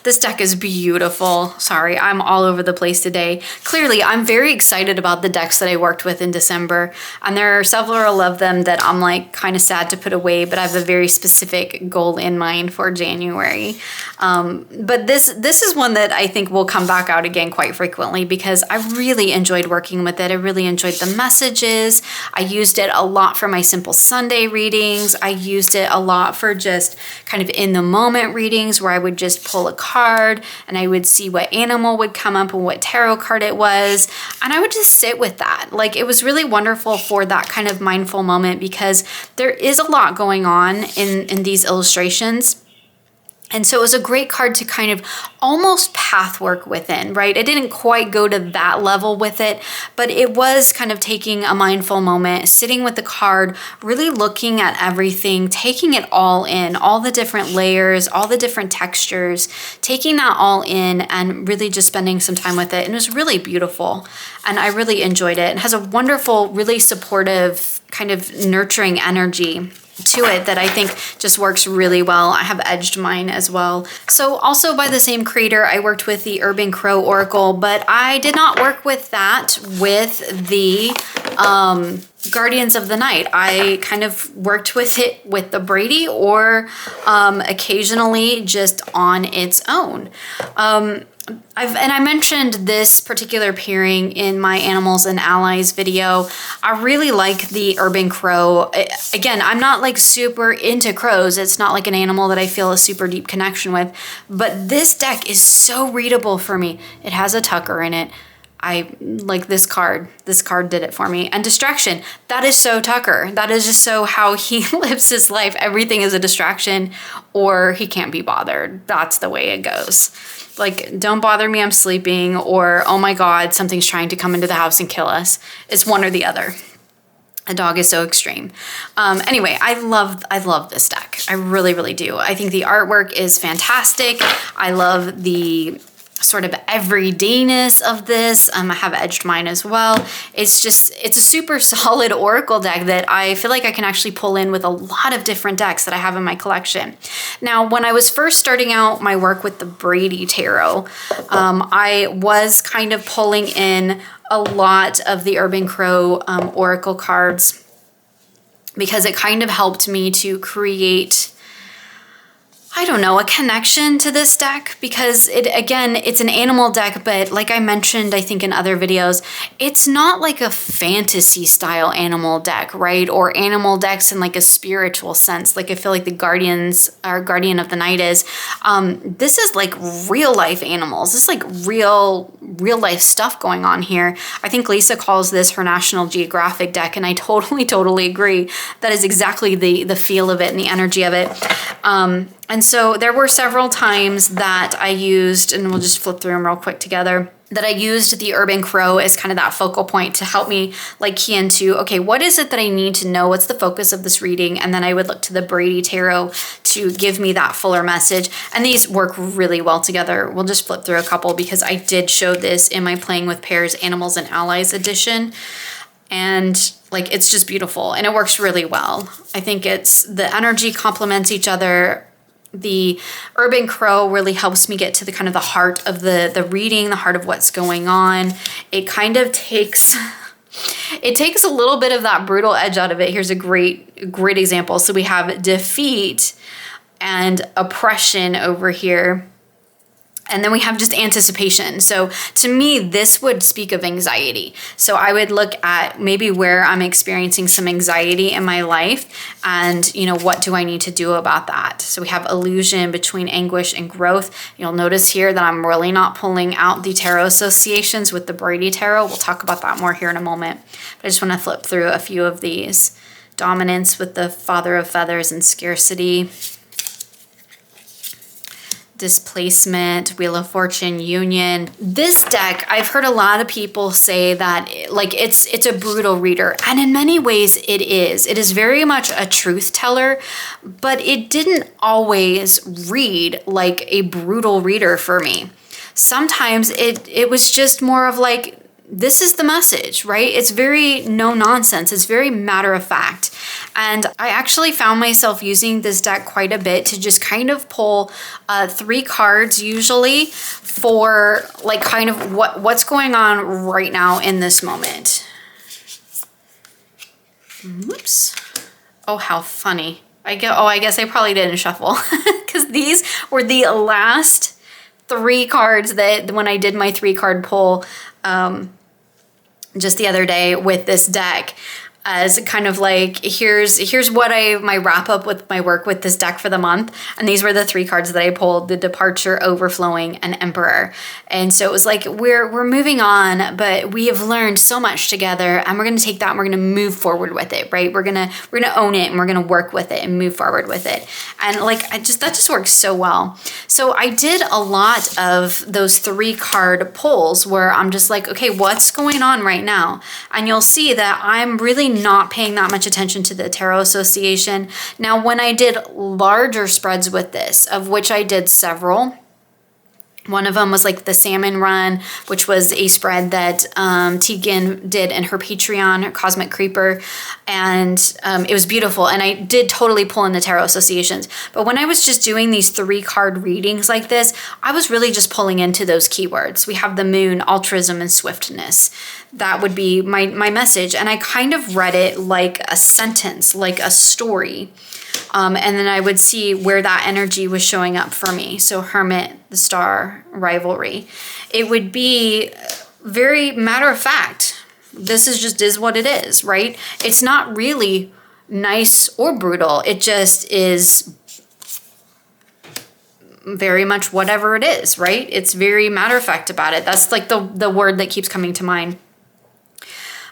This deck is beautiful. Sorry, I'm all over the place today. Clearly, I'm very excited about the decks that I worked with in December, and there are several of them that I'm like kind of sad to put away, but I have a very specific goal in mind for January. But this is one that I think will come back out again quite frequently because I really enjoyed working with it. I really enjoyed the messages. I used it a lot for my Simple Sunday readings. I used it a lot for just kind of in the moment readings where I would just pull a card and I would see what animal would come up and what tarot card it was. And I would just sit with that. Like, it was really wonderful for that kind of mindful moment because there is a lot going on in these illustrations. And so it was a great card to kind of almost path work within, right? I didn't quite go to that level with it, but it was kind of taking a mindful moment, sitting with the card, really looking at everything, taking it all in, all the different layers, all the different textures, taking that all in and really just spending some time with it. And it was really beautiful. And I really enjoyed it. It has a wonderful, really supportive, kind of nurturing energy to it that I think just works really well. I have edged mine as well. So also by the same creator, I worked with the Urban Crow Oracle, but I did not work with that with the Guardians of the Night. I kind of worked with it with the Brady or occasionally just on its own. I mentioned this particular pairing in my Animals and Allies video. I really like the Urban Crow. Again, I'm not like super into crows. It's not like an animal that I feel a super deep connection with, but this deck is so readable for me. It has a tucker in it. I like this card. This card did it for me. And distraction, that is so Tucker. That is just so how he lives his life. Everything is a distraction or he can't be bothered. That's the way it goes. Like, don't bother me, I'm sleeping, or oh my God, something's trying to come into the house and kill us. It's one or the other. A dog is so extreme. Anyway, I love this deck. I really, really do. I think the artwork is fantastic. I love the sort of everydayness of this. I have edged mine as well. It's a super solid oracle deck that I feel like I can actually pull in with a lot of different decks that I have in my collection. Now, when I was first starting out my work with the Brady Tarot, I was kind of pulling in a lot of the Urban Crow oracle cards because it kind of helped me to create, I don't know, a connection to this deck because it's an animal deck, but like I mentioned, I think in other videos, it's not like a fantasy style animal deck, right? Or animal decks in like a spiritual sense. Like I feel like the Guardian of the Night is. This is like real life animals. This is like real life stuff going on here. I think Lisa calls this her National Geographic deck, and I totally agree. That is exactly the feel of it and the energy of it. And so there were several times that I used, and we'll just flip through them real quick together, that I used the Urban Crow as kind of that focal point to help me like key into, okay, what is it that I need to know? What's the focus of this reading? And then I would look to the Brady Tarot to give me that fuller message. And these work really well together. We'll just flip through a couple because I did show this in my Playing with Pairs Animals and Allies edition. And like, it's just beautiful and it works really well. I think the energy complements each other. The Urban Crow really helps me get to the kind of the heart of the reading, the heart of what's going on. It kind of takes a little bit of that brutal edge out of it. Here's a great example. So we have defeat and oppression over here. And then we have just anticipation. So to me, this would speak of anxiety. So I would look at maybe where I'm experiencing some anxiety in my life and, what do I need to do about that? So we have illusion between anguish and growth. You'll notice here that I'm really not pulling out the tarot associations with the Brady Tarot. We'll talk about that more here in a moment. But I just want to flip through a few of these. Dominance with the Father of Feathers and scarcity. Displacement, Wheel of Fortune, Union. This deck, I've heard a lot of people say that like it's a brutal reader, and in many ways it is. It is very much a truth teller, but it didn't always read like a brutal reader for me. Sometimes it was just more of like this is the message, right? It's very no nonsense. It's very matter of fact. And I actually found myself using this deck quite a bit to just kind of pull 3 cards usually for like kind of what's going on right now in this moment. Oops. Oh, how funny. I guess I probably didn't shuffle because these were the last 3 cards that when I did my 3-card pull just the other day with this deck, as kind of like, here's what my wrap up with my work with this deck for the month. And these were the 3 cards that I pulled: the Departure, Overflowing, and Emperor. And so it was like, we're moving on, but we have learned so much together, and we're going to take that and we're going to move forward with it, right? We're going to own it, and we're going to work with it and move forward with it. And like, that just works so well. So I did a lot of those 3-card pulls where I'm just like, okay, what's going on right now? And you'll see that I'm really not paying that much attention to the Tarot Association. Now, when I did larger spreads with this, of which I did several, one of them was like the Salmon Run, which was a spread that Tegan did in her Patreon, her Cosmic Creeper, and it was beautiful. And I did totally pull in the Tarot Associations. But when I was just doing these 3-card readings like this, I was really just pulling into those keywords. We have the Moon, Altruism, and Swiftness. That would be my message. And I kind of read it like a sentence, like a story. And then I would see where that energy was showing up for me. So Hermit, the Star, Rivalry. It would be very matter of fact. This is what it is, right? It's not really nice or brutal. It just is very much whatever it is, right? It's very matter of fact about it. That's like the word that keeps coming to mind.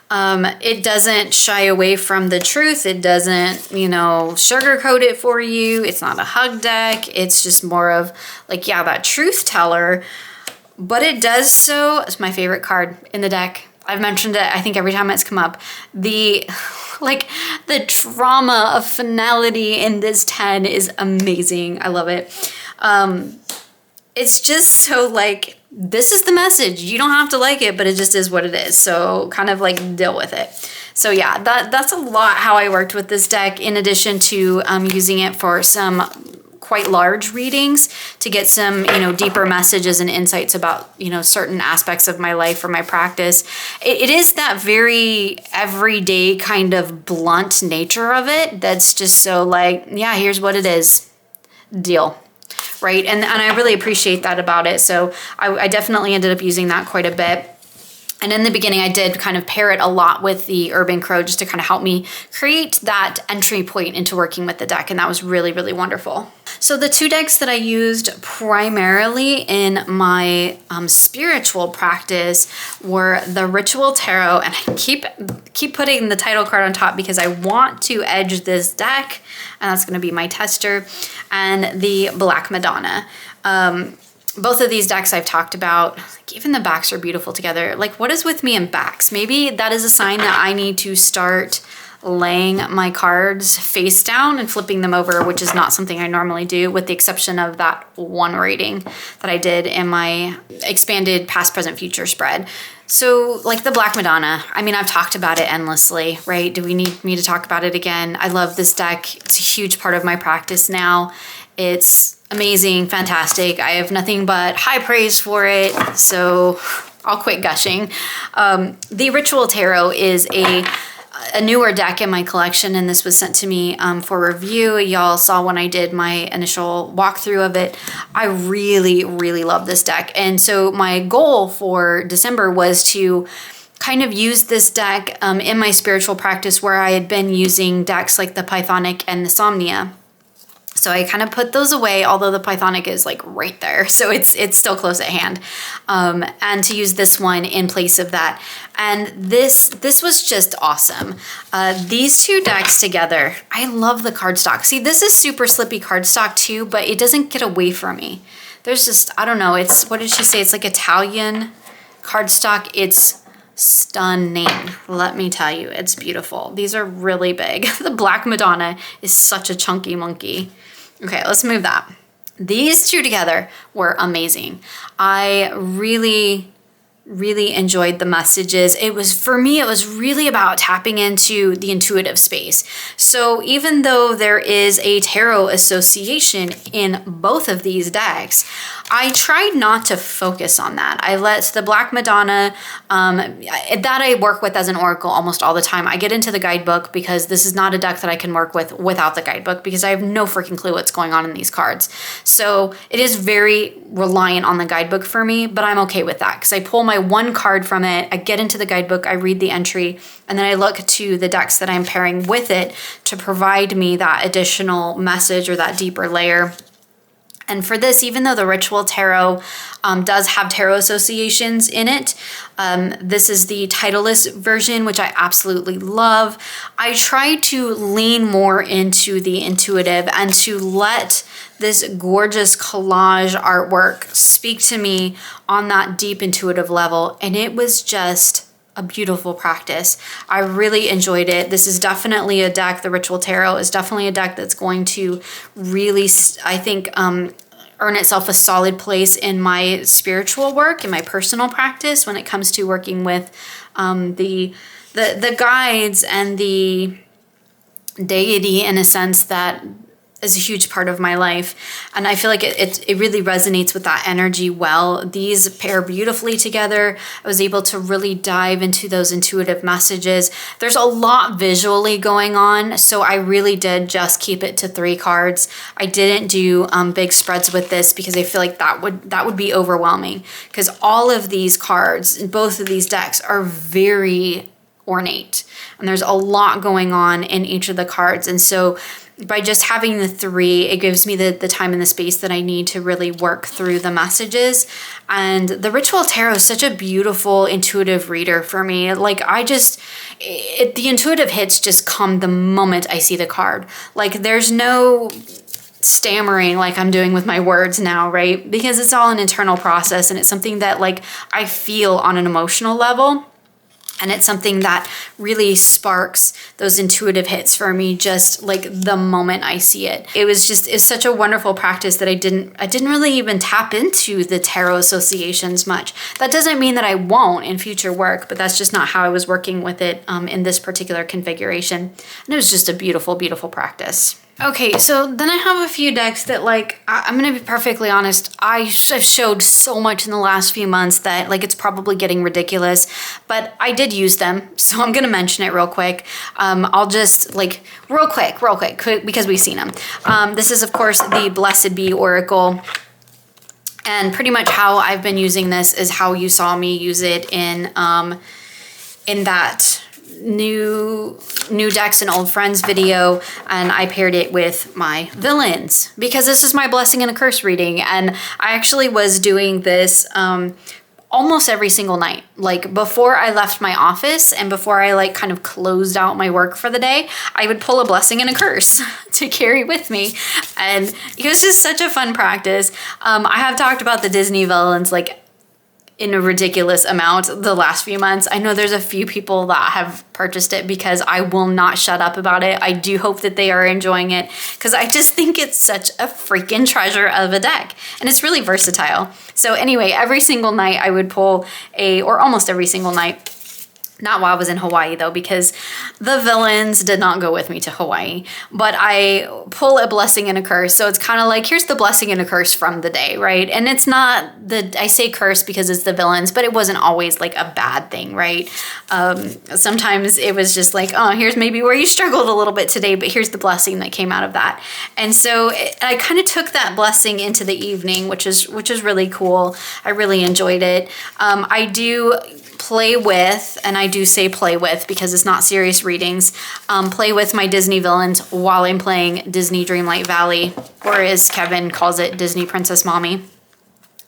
It doesn't shy away from the truth. It doesn't, sugarcoat it for you. It's not a hug deck. It's just more of like, yeah, that truth teller. But it does so, it's my favorite card in the deck. I've mentioned it, I think, every time it's come up. The trauma of finality in this 10 is amazing. I love it. It's just so like, this is the message. You don't have to like it, but it just is what it is. So kind of like deal with it. So yeah, that's a lot how I worked with this deck, in addition to using it for some quite large readings to get some, deeper messages and insights about, certain aspects of my life or my practice. It is that very everyday kind of blunt nature of it that's just so like, yeah, here's what it is. Deal. Right. And I really appreciate that about it. So I definitely ended up using that quite a bit. And in the beginning, I did kind of pair it a lot with the Urban Crow just to kind of help me create that entry point into working with the deck. And that was really, really wonderful. So the 2 decks that I used primarily in my spiritual practice were the Ritual Tarot. And I keep putting the title card on top because I want to edge this deck. And that's going to be my tester. And the Black Madonna. Both of these decks I've talked about, like even the backs are beautiful together. Like, what is with me and backs? Maybe that is a sign that I need to start laying my cards face down and flipping them over, which is not something I normally do, with the exception of that one reading that I did in my expanded past, present, future spread. So like the Black Madonna, I mean, I've talked about it endlessly, right? Do we need me to talk about it again? I love this deck. It's a huge part of my practice now. It's amazing, fantastic. I have nothing but high praise for it. So I'll quit gushing. The Ritual Tarot is a newer deck in my collection, and this was sent to me for review. Y'all saw when I did my initial walkthrough of it. I really, really love this deck. And so my goal for December was to kind of use this deck in my spiritual practice, where I had been using decks like the Pythonic and the Somnia. So I kind of put those away, although the Pythonic is like right there. So it's still close at hand. And to use this one in place of that. And this was just awesome. These 2 decks together, I love the cardstock. See, this is super slippy cardstock too, but it doesn't get away from me. There's just, I don't know, it's, what did she say? It's like Italian cardstock. It's stunning. Let me tell you, it's beautiful. These are really big. The Black Madonna is such a chunky monkey. Okay, let's move that. These 2 together were amazing. I really really enjoyed the messages. For me, it was really about tapping into the intuitive space. So even though there is a tarot association in both of these decks, I tried not to focus on that. I let the Black Madonna, that I work with as an oracle almost all the time. I get into the guidebook because this is not a deck that I can work with without the guidebook, because I have no freaking clue what's going on in these cards. So it is very reliant on the guidebook for me, but I'm okay with that because I pull my one card from it, I get into the guidebook, I read the entry, and then I look to the decks that I'm pairing with it to provide me that additional message or that deeper layer. And for this, even though the Ritual Tarot does have tarot associations in it, this is the titleless version, which I absolutely love. I try to lean more into the intuitive and to let this gorgeous collage artwork speak to me on that deep intuitive level. And it was just a beautiful practice. I really enjoyed it. This is definitely a deck, the Ritual Tarot is definitely a deck that's going to really, I think, earn itself a solid place in my spiritual work, in my personal practice when it comes to working with the guides and the deity, in a sense that is a huge part of my life. And I feel like it really resonates with that energy well. These pair beautifully together. I was able to really dive into those intuitive messages. There's a lot visually going on, so I really did just keep it to 3 cards. I didn't do big spreads with this because I feel like that would be overwhelming, because all of these cards in both of these decks are very ornate, and there's a lot going on in each of the cards. And so by just having the 3, it gives me the time and the space that I need to really work through the messages. And the Ritual Tarot is such a beautiful, intuitive reader for me. Like, the intuitive hits just come the moment I see the card. Like, there's no stammering like I'm doing with my words now, right? Because it's all an internal process, and it's something that, like, I feel on an emotional level. And it's something that really sparks those intuitive hits for me, just like the moment I see it. It's such a wonderful practice that I didn't really even tap into the tarot associations much. That doesn't mean that I won't in future work, but that's just not how I was working with it in this particular configuration. And it was just a beautiful, beautiful practice. Okay, so then I have a few decks that, like, I'm gonna be perfectly honest, I've showed so much in the last few months that, like, it's probably getting ridiculous, but I did use them, so I'm gonna mention it real quick. I'll just, like, real quick, because we've seen them. This is, of course, the Blessed Be Oracle, and pretty much how I've been using this is how you saw me use it in that new decks and old friends video, and I paired it with my villains because this is my blessing and a curse reading. And I actually was doing this almost every single night. Like, before I left my office and before I, like, kind of closed out my work for the day, I would pull a blessing and a curse to carry with me. And it was just such a fun practice. I have talked about the Disney villains, like, in a ridiculous amount the last few months. I know there's a few people that have purchased it because I will not shut up about it. I do hope that they are enjoying it because I just think it's such a freaking treasure of a deck, and it's really versatile. So anyway, every single night I would pull or almost every single night. Not while I was in Hawaii though, because the villains did not go with me to Hawaii, but I pull a blessing and a curse. So it's kind of like, here's the blessing and a curse from the day, right? And it's not I say curse because it's the villains, but it wasn't always like a bad thing, right? Sometimes it was just like, oh, here's maybe where you struggled a little bit today, but here's the blessing that came out of that. And so I kind of took that blessing into the evening, which is really cool. I really enjoyed it. I do play with, and I do say play with because it's not serious readings, play with my Disney villains while I'm playing Disney Dreamlight Valley, or as Kevin calls it, Disney Princess Mommy.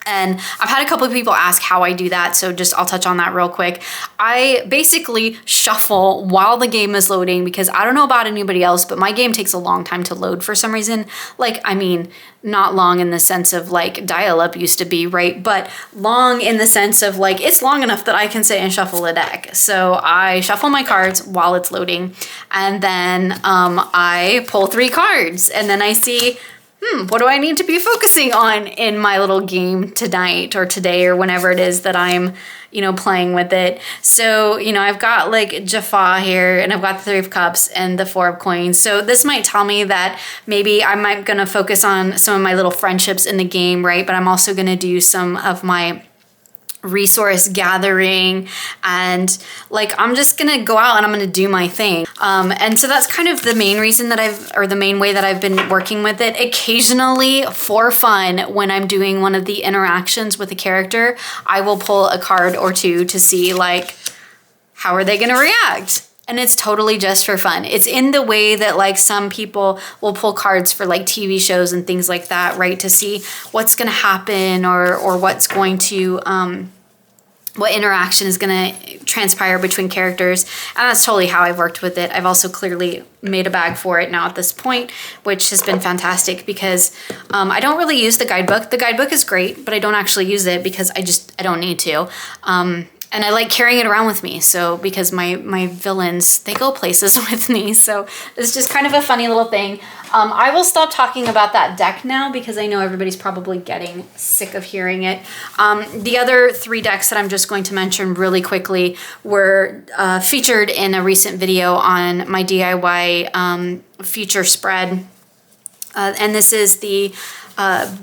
And I've had a couple of people ask how I do that, so I'll touch on that real quick. I basically shuffle while the game is loading because I don't know about anybody else, but my game takes a long time to load for some reason. Like, I mean, not long in the sense of like dial-up used to be, right? But long in the sense of like, it's long enough that I can sit and shuffle a deck. So I shuffle my cards while it's loading, and then I pull 3 cards, and then I see what do I need to be focusing on in my little game tonight or today or whenever it is that I'm, playing with it. So, I've got like Jaffa here, and I've got the Three of Cups and the Four of Coins. So this might tell me that maybe I'm gonna focus on some of my little friendships in the game, right? But I'm also gonna do some of my resource gathering, and like I'm just gonna go out and I'm gonna do my thing. And so that's kind of the main reason that the main way that I've been working with it. Occasionally, for fun, when I'm doing one of the interactions with a character, I will pull a card or two to see like how are they gonna react. And it's totally just for fun. It's in the way that like some people will pull cards for like TV shows and things like that, right? To see what's gonna happen or what's going to, what interaction is gonna transpire between characters. And that's totally how I've worked with it. I've also clearly made a bag for it now at this point, which has been fantastic because I don't really use the guidebook. The guidebook is great, but I don't actually use it because I don't need to. And I like carrying it around with me. So because my villains, they go places with me. So it's just kind of a funny little thing. I will stop talking about that deck now because I know everybody's probably getting sick of hearing it. The other 3 decks that I'm just going to mention really quickly were featured in a recent video on my DIY future spread. And this is the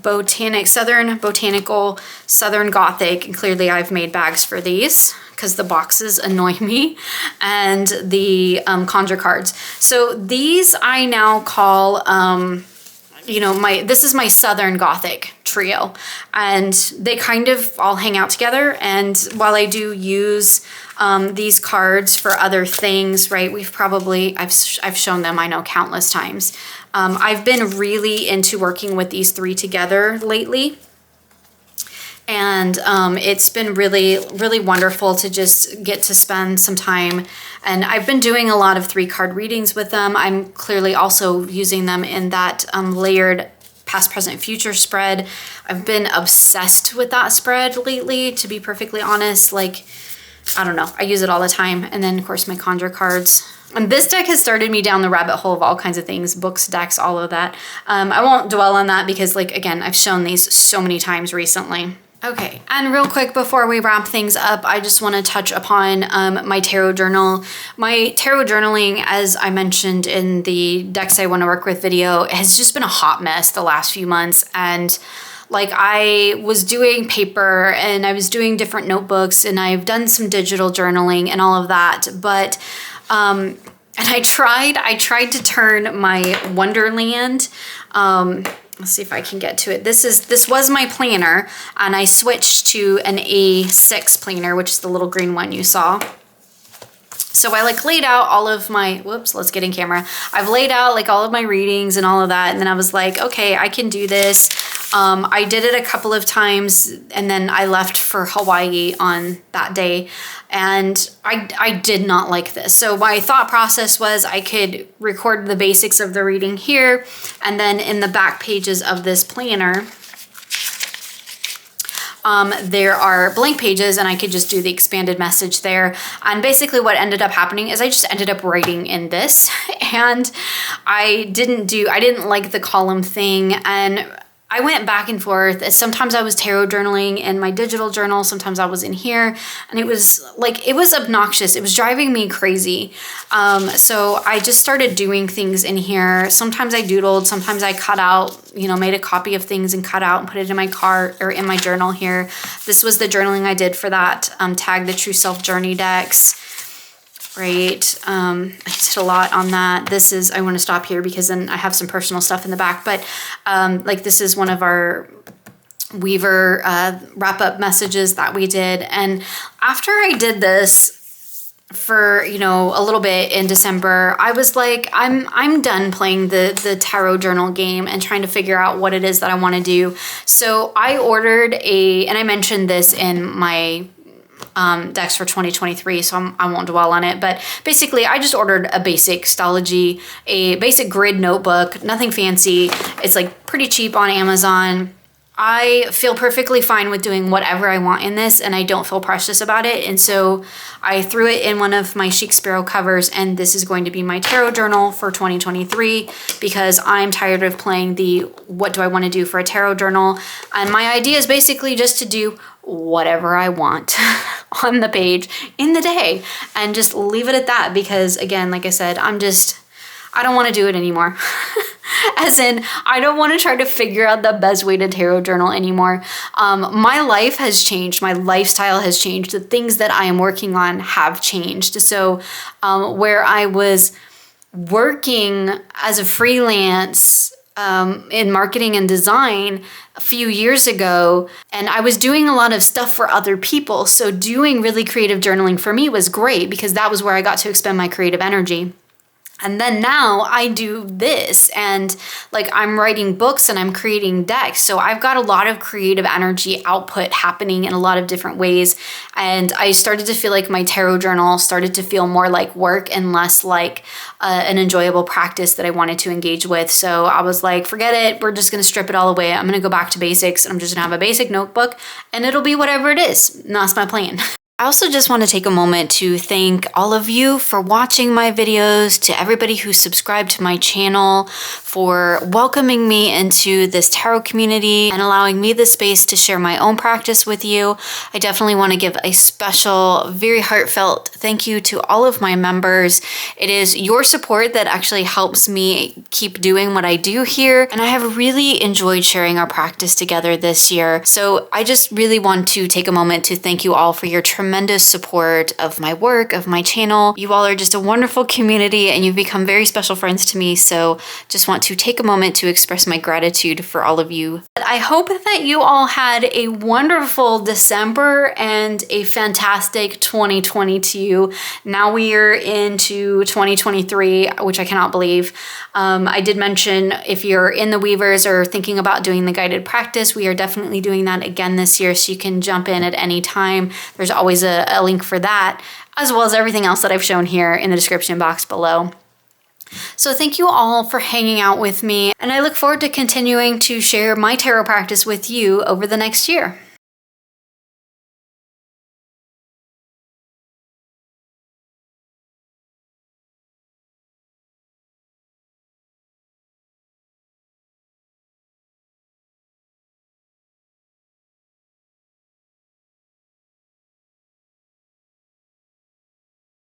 Botanical Southern Gothic, and clearly I've made bags for these because the boxes annoy me, and the Conjure cards. So these I now call, this is my Southern Gothic trio, and they kind of all hang out together. And while I do use these cards for other things, right, I've shown them, I know, countless times. I've been really into working with these 3 together lately. And it's been really, really wonderful to just get to spend some time. And I've been doing a lot of 3-card readings with them. I'm clearly also using them in that layered past, present, future spread. I've been obsessed with that spread lately, to be perfectly honest. Like, I don't know, I use it all the time. And then of course my Conjure cards. And this deck has started me down the rabbit hole of all kinds of things, books, decks, all of that. I won't dwell on that because, like, again, I've shown these so many times recently. Okay, and real quick before we wrap things up, I just want to touch upon my tarot journal. My tarot journaling, as I mentioned in the decks I want to work with video, has just been a hot mess the last few months. And like I was doing paper and I was doing different notebooks and I've done some digital journaling and all of that, but and I tried to turn my Wonderland, let's see if I can get to it. This was my planner, and I switched to an A6 planner, which is the little green one you saw. So I like laid out all of my, let's get in camera. I've laid out like all of my readings and all of that. And then I was like, okay, I can do this. I did it a couple of times and then I left for Hawaii on that day. And I did not like this. So my thought process was I could record the basics of the reading here. And then in the back pages of this planner, there are blank pages and I could just do the expanded message there. And basically what ended up happening is I just ended up writing in this and I didn't like the column thing, and I went back and forth. Sometimes I was tarot journaling in my digital journal. Sometimes I was in here, and it was obnoxious. It was driving me crazy. So I just started doing things in here. Sometimes I doodled, sometimes I cut out, made a copy of things and cut out and put it in my cart or in my journal here. This was the journaling I did for that Tag the True Self Journey decks. Right, I did a lot on that. I want to stop here because then I have some personal stuff in the back, but like this is one of our Weaver wrap-up messages that we did. And after I did this for, a little bit in December, I was like, I'm done playing the tarot journal game and trying to figure out what it is that I want to do. So I ordered and I mentioned this in my decks for 2023, so I won't dwell on it, but basically I just ordered a basic Stalogy, a basic grid notebook, nothing fancy. It's like pretty cheap on Amazon. I feel perfectly fine with doing whatever I want in this, and I don't feel precious about it. And so I threw it in one of my Chic Sparrow covers, and this is going to be my tarot journal for 2023 because I'm tired of playing the what do I want to do for a tarot journal. And my idea is basically just to do whatever I want on the page in the day and just leave it at that because, again, like I said, I don't want to do it anymore. As in, I don't want to try to figure out the best way to tarot journal anymore. My life has changed. My lifestyle has changed. The things that I am working on have changed. So where I was working as a freelance in marketing and design a few years ago, and I was doing a lot of stuff for other people. So doing really creative journaling for me was great because that was where I got to expend my creative energy. And then now I do this and like I'm writing books and I'm creating decks. So I've got a lot of creative energy output happening in a lot of different ways. And I started to feel like my tarot journal started to feel more like work and less like an enjoyable practice that I wanted to engage with. So I was like, forget it. We're just going to strip it all away. I'm going to go back to basics. I'm just going to have a basic notebook and it'll be whatever it is. And that's my plan. I also just want to take a moment to thank all of you for watching my videos, to everybody who subscribed to my channel, for welcoming me into this tarot community and allowing me the space to share my own practice with you. I definitely want to give a special, very heartfelt thank you to all of my members. It is your support that actually helps me keep doing what I do here, and I have really enjoyed sharing our practice together this year. So I just really want to take a moment to thank you all for your tremendous support of my work, of my channel. You all are just a wonderful community and you've become very special friends to me. So just want to take a moment to express my gratitude for all of you. I hope that you all had a wonderful December and a fantastic 2022. Now we are into 2023, which I cannot believe. I did mention if you're in the Weavers or thinking about doing the guided practice, we are definitely doing that again this year. So you can jump in at any time. There's always a link for that, as well as everything else that I've shown here in the description box below. So thank you all for hanging out with me, and I look forward to continuing to share my tarot practice with you over the next year.